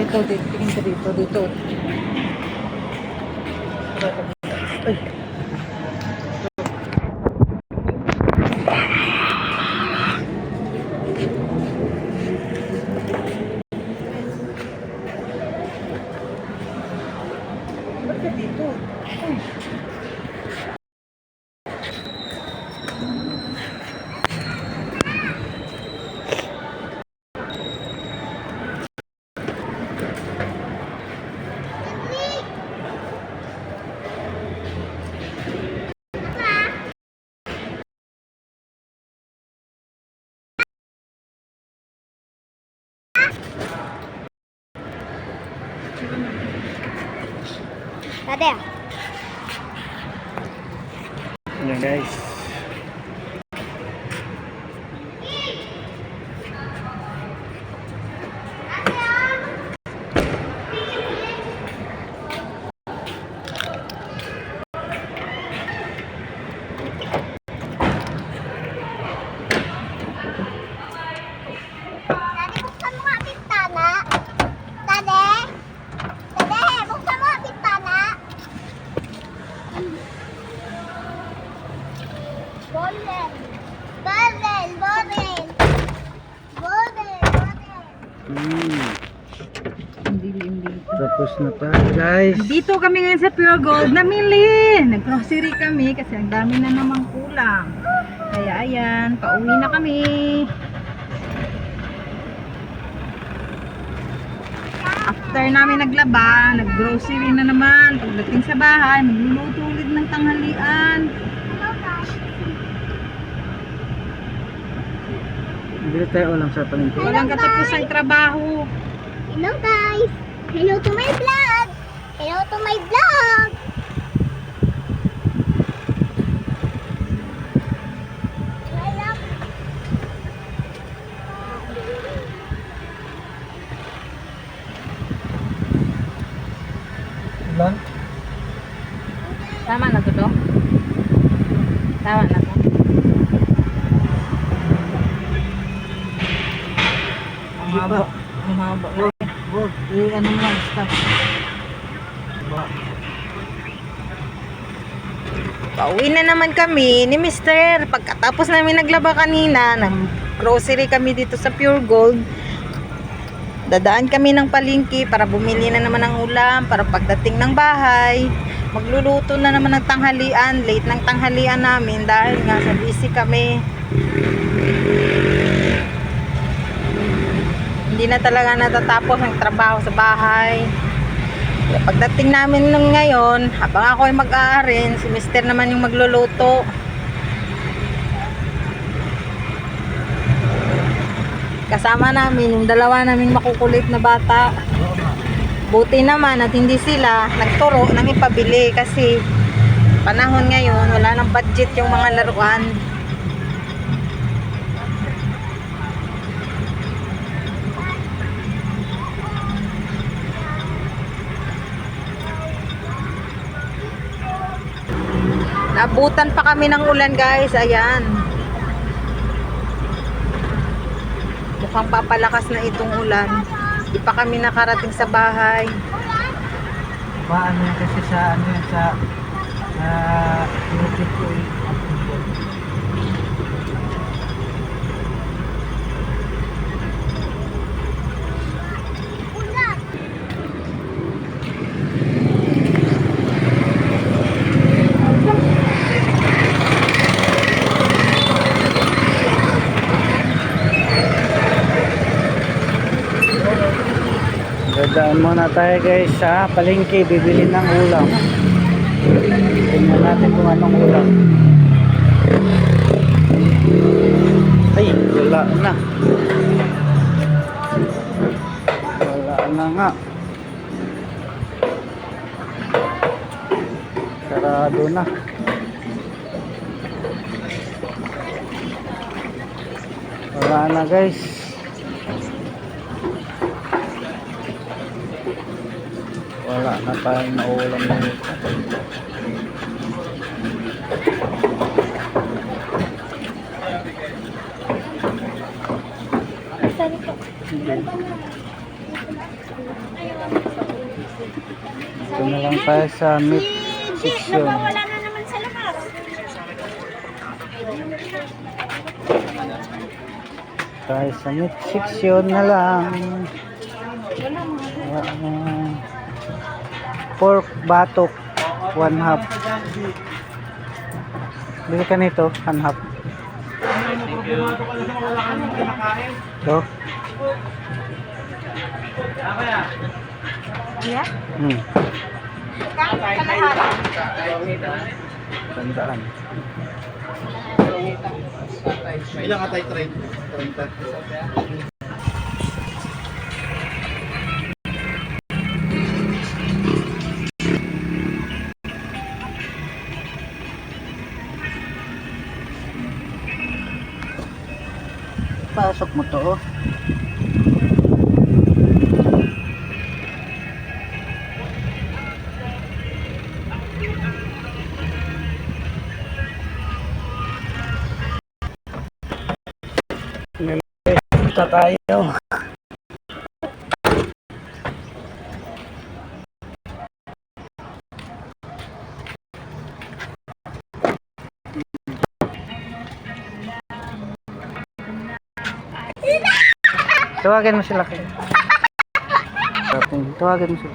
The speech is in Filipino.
Dito, dito, tingin ka dito, dito. Ay. Ba't ka dito? Ay. Ada. Yan guys. Dade, buksan mo nga bintana. Dade. Dade, buksan mo nga bintana. Bolel. Bolel, bolel. Bolel, bolel. Tapos na tayo guys. Dito kami ngayon sa Pure Gold namili. Nag-grocery kami kasi ang dami na namang kulang. Kaya ayan, pauwi na kami. After namin naglaba, nag-grocery na naman. Pagdating sa bahay, magluluto ulit ng tanghalian. Bili tayo lang sa palengke. Walang katapos ang trabaho. Hello guys. Hello to my vlog. Hello to my vlog. Ilan? Tama na to to? Tama na to? Ang haba. Ang haba. Bog, ano mo lang, stop. Pauwi na naman kami ni Mister. Pagkatapos namin naglaba kanina, nag-grocery kami dito sa Pure Gold. Dadaan kami ng palengke para bumili na naman ng ulam para pagdating ng bahay. Magluluto na naman ng tanghalian. Late ng tanghalian namin dahil nga sa busy kami. Hindi na talaga natatapos ang trabaho sa bahay. Kaya pagdating namin nung ngayon, habang ako ay mag-aarin, si Mister naman yung magluluto. Kasama namin yung dalawa naming makukulit na bata. Buti naman at hindi sila nagturo ng ipabili kasi panahon ngayon wala nang budget yung mga laruan. Nabutan pa kami ng ulan guys, ayan. Mukhang papalakas na itong ulan. Di pa kami nakarating sa bahay. Paano yan kasi sa ano yan sa YouTube ko eh. Dadaan muna tayo guys sa palengke, bibili ng ulam. Tingnan natin kung anong ulam. Ay, wala na. Wala na nga. Sarado na. Wala na guys. Wala na tayong maulam na ito. Ito na lang tayo sa meat section. Nawawala na naman sa labas. Tayo sa meat section na lang. Pork batok 1/2. Bili ka nito 1/2. Ito. Yeah? Tandaan. Ilang atay trade? 30. Pasok mo to, oh. Nalista tayo. Tawagin mo sila kayo. Tawagin mo sila.